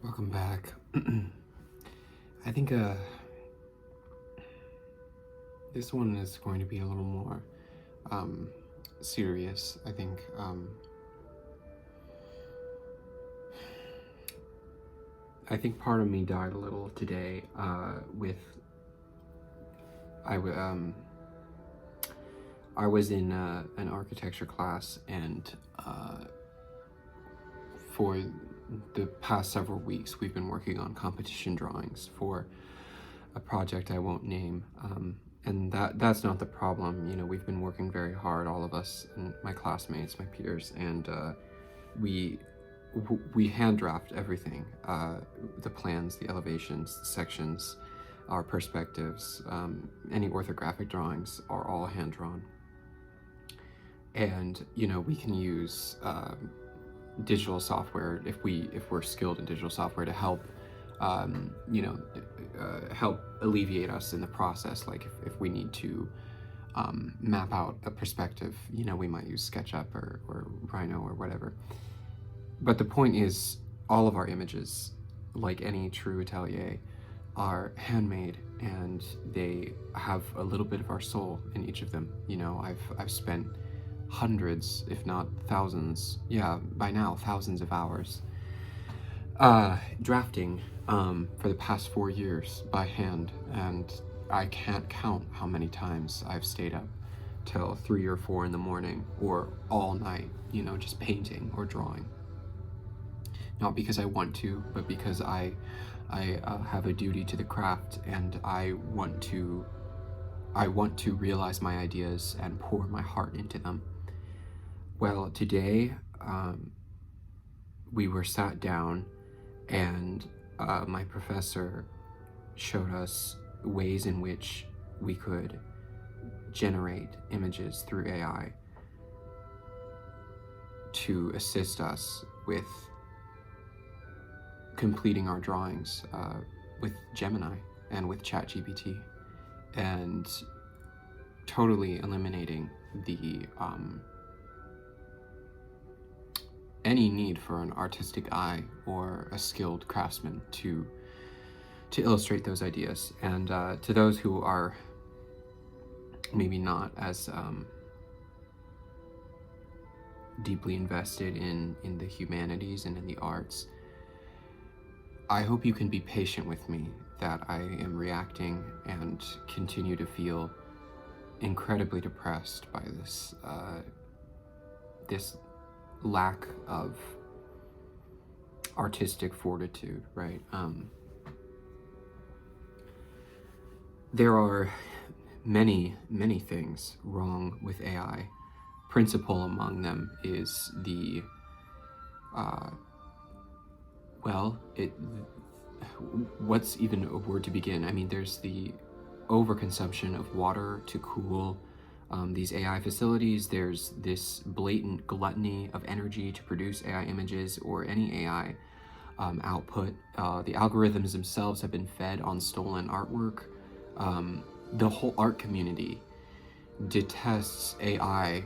Welcome back. I think this one is going to be a little more serious. I think part of me died a little today with I was in an architecture class, and for the past several weeks we've been working on competition drawings for a project I won't name. And that's not the problem. You know, we've been working very hard, all of us, and my classmates, my peers, and we hand draft everything, the plans, the elevations, the sections, our perspectives, any orthographic drawings are all hand drawn. And you know, we can use digital software if we're skilled in digital software to help help alleviate us in the process. Like if we need to map out a perspective, you know, we might use SketchUp or Rhino or whatever. But the point is, all of our images, like any true atelier, are handmade, and they have a little bit of our soul in each of them. You know, I've spent hundreds, if not thousands, by now thousands of hours drafting for the past 4 years by hand, and I can't count how many times I've stayed up till 3 or 4 in the morning or all night, you know, just painting or drawing. Not because I want to, but because I have a duty to the craft, and I want to realize my ideas and pour my heart into them. Well, today we were sat down, and my professor showed us ways in which we could generate images through AI to assist us with completing our drawings with Gemini and with ChatGPT, and totally eliminating the any need for an artistic eye or a skilled craftsman to illustrate those ideas. And to those who are maybe not as deeply invested in the humanities and in the arts, I hope you can be patient with me that I am reacting and continue to feel incredibly depressed by this this lack of artistic fortitude, right? There are many things wrong with AI. Principal among them is the what's even a word to begin? I mean, there's the overconsumption of water to cool these AI facilities. There's this blatant gluttony of energy to produce AI images or any AI output. The algorithms themselves have been fed on stolen artwork. The whole art community detests AI,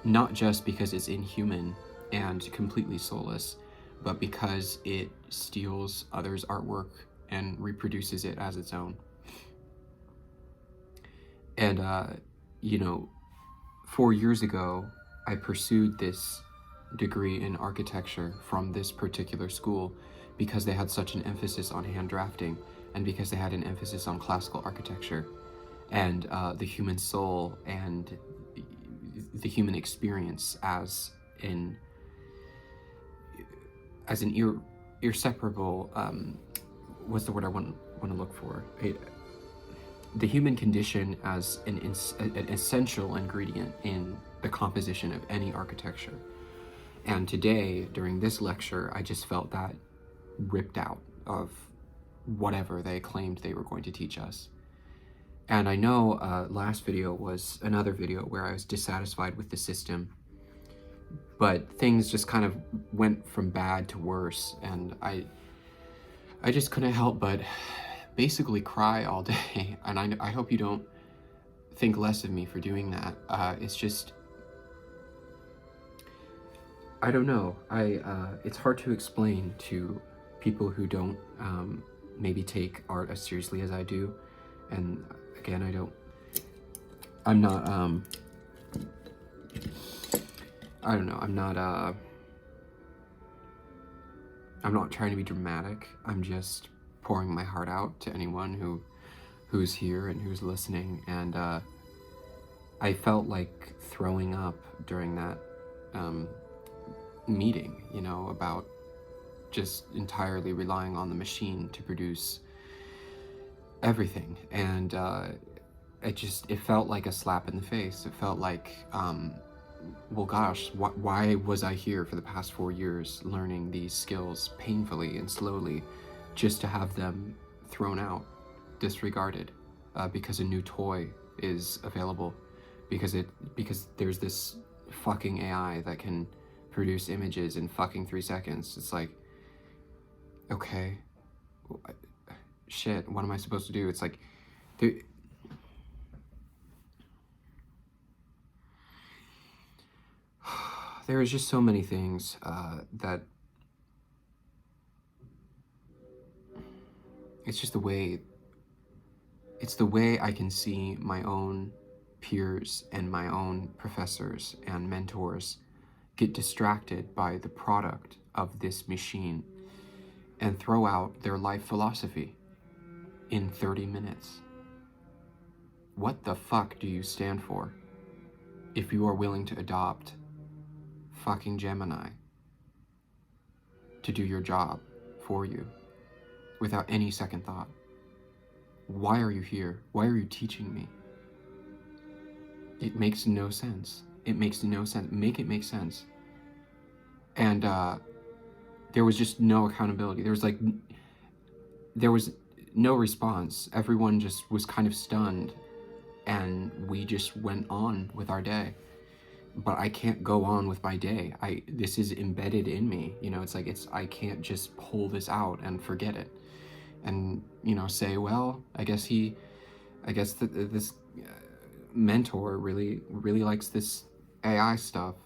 not just because it's inhuman and completely soulless, but because it steals others' artwork and reproduces it as its own. And, you know, 4 years ago, I pursued this degree in architecture from this particular school because they had such an emphasis on hand drafting, and because they had an emphasis on classical architecture and the human soul and the human experience as an inseparable, what's the word I want to look for? The human condition as an essential ingredient in the composition of any architecture. And today, during this lecture, I just felt that ripped out of whatever they claimed they were going to teach us. And I know last video was another video where I was dissatisfied with the system, but things just kind of went from bad to worse, and I just couldn't help but basically cry all day. And I hope you don't think less of me for doing that. It's just, I don't know. It's hard to explain to people who don't maybe take art as seriously as I do. And again, I'm not, I don't know, I'm not trying to be dramatic. I'm just pouring my heart out to anyone who's here and who's listening. And I felt like throwing up during that meeting, you know, about just entirely relying on the machine to produce everything. And it felt like a slap in the face. It felt like, well, gosh, why was I here for the past 4 years learning these skills painfully and slowly just to have them thrown out, disregarded, because a new toy is available, because there's this fucking AI that can produce images in fucking 3 seconds. It's like, okay, shit, what am I supposed to do? It's like, there is just so many things that it's just the way I can see my own peers and my own professors and mentors get distracted by the product of this machine and throw out their life philosophy in 30 minutes. What the fuck do you stand for if you are willing to adopt fucking Gemini to do your job for you without any second thought? Why are you here? Why are you teaching me? It makes no sense. It makes no sense. Make it make sense. And there was just no accountability. There was no response. Everyone just was kind of stunned, and we just went on with our day. But I can't go on with my day. This is embedded in me. You know, I can't just pull this out and forget it. And, you know, say, well, I guess this mentor really likes this AI stuff.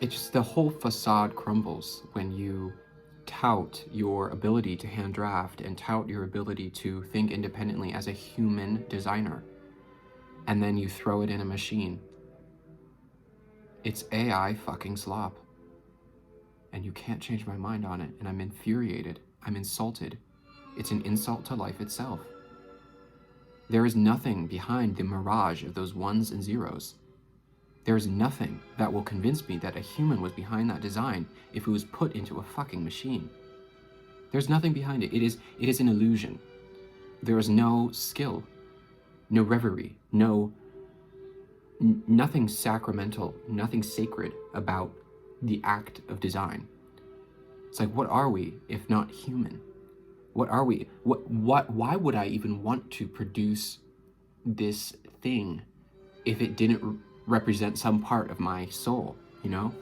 It just, the whole facade crumbles when you tout your ability to hand draft and tout your ability to think independently as a human designer, and then you throw it in a machine. It's AI fucking slop. And you can't change my mind on it, and I'm infuriated. I'm insulted. It's an insult to life itself. There is nothing behind the mirage of those ones and zeros. There is nothing that will convince me that a human was behind that design if it was put into a fucking machine. There's nothing behind it. It is an illusion. There is no skill, no reverie, nothing sacramental, nothing sacred about the act of design. It's like, what are we if not human? What are we? Why would I even want to produce this thing if it didn't represent some part of my soul, you know?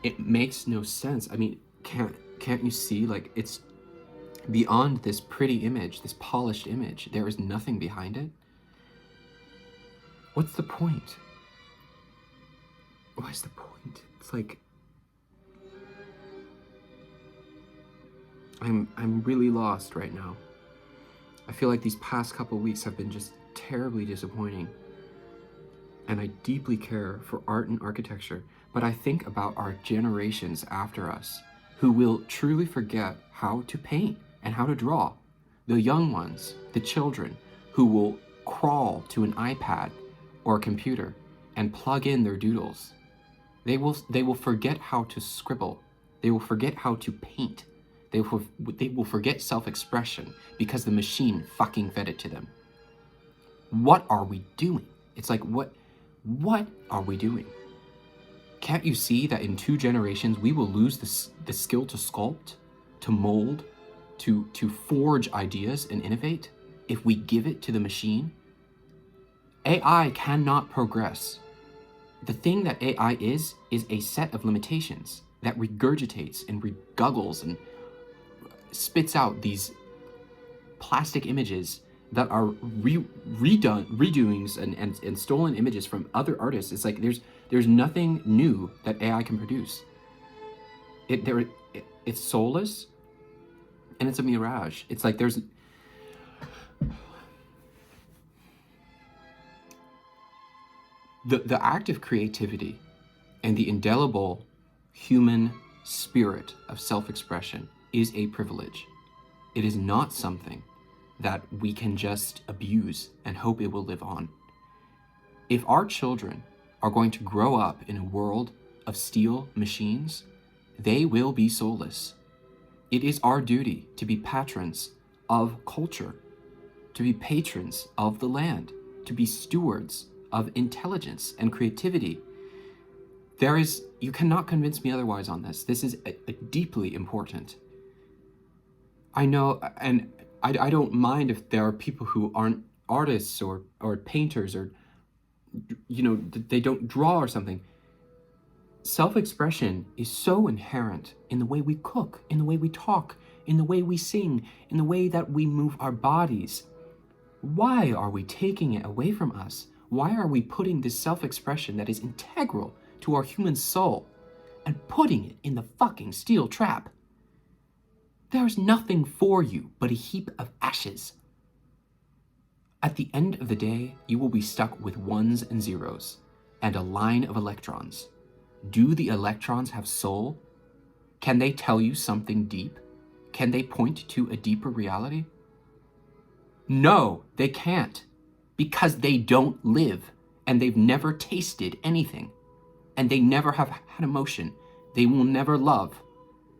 It makes no sense. I mean, can't you see, like, it's beyond this pretty image, this polished image. There is nothing behind it. What's the point? What is the point? It's like, I'm really lost right now. I feel like these past couple weeks have been just terribly disappointing. And I deeply care for art and architecture, but I think about our generations after us who will truly forget how to paint and how to draw. The young ones, the children, who will crawl to an iPad or a computer and plug in their doodles. They will forget how to scribble. They will forget how to paint. They will forget self-expression because the machine fucking fed it to them. What are we doing? It's like, what are we doing? Can't you see that in 2 generations we will lose the skill to sculpt, to mold, to forge ideas and innovate if we give it to the machine? AI cannot progress. The thing that AI is a set of limitations that regurgitates and reguggles and spits out these plastic images that are redoings and stolen images from other artists. It's like there's nothing new that AI can produce. It It's soulless, and it's a mirage. It's like there's... The act of creativity and the indelible human spirit of self-expression is a privilege. It is not something that we can just abuse and hope it will live on. If our children are going to grow up in a world of steel machines, they will be soulless. It is our duty to be patrons of culture, to be patrons of the land, to be stewards of intelligence and creativity. You cannot convince me otherwise on this. This is a deeply important. I know, and I don't mind if there are people who aren't artists or painters or, they don't draw or something. Self-expression is so inherent in the way we cook, in the way we talk, in the way we sing, in the way that we move our bodies. Why are we taking it away from us? Why are we putting this self-expression that is integral to our human soul and putting it in the fucking steel trap? There's nothing for you but a heap of ashes. At the end of the day, you will be stuck with ones and zeros and a line of electrons. Do the electrons have soul? Can they tell you something deep? Can they point to a deeper reality? No, they can't, because they don't live, and they've never tasted anything, and they never have had emotion. They will never love.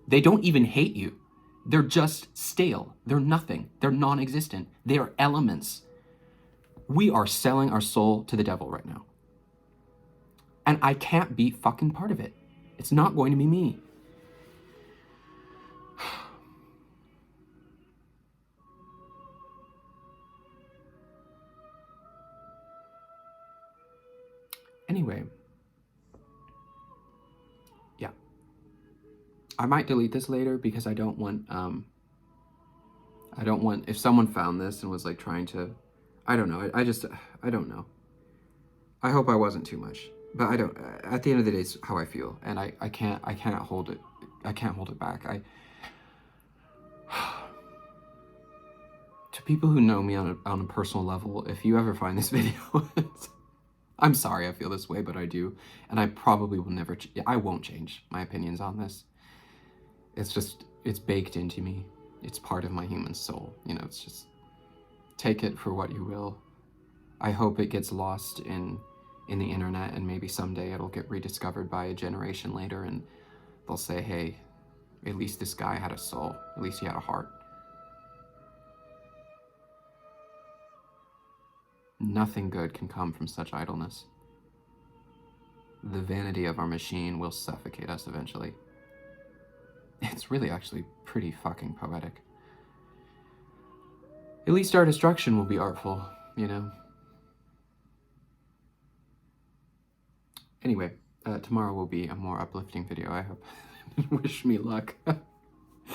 They don't even hate you. They're just stale. They're nothing. They're non-existent. They are elements. We are selling our soul to the devil right now. And I can't be fucking part of it. It's not going to be me. Anyway. Yeah. I might delete this later because I don't want, if someone found this and was like trying to, I don't know. I don't know. I hope I wasn't too much. But I don't, at the end of the day, it's how I feel. And I can't hold it. I can't hold it back. To people who know me on a personal level, if you ever find this video, I'm sorry I feel this way, but I do. And I probably will never, I won't change my opinions on this. It's just, it's baked into me. It's part of my human soul. It's just, take it for what you will. I hope it gets lost in the internet, and maybe someday it'll get rediscovered by a generation later, and they'll say, hey, at least this guy had a soul. At least he had a heart. Nothing good can come from such idleness. The vanity of our machine will suffocate us eventually. It's really actually pretty fucking poetic. At least our destruction will be artful, Anyway, tomorrow will be a more uplifting video, I hope. Wish me luck.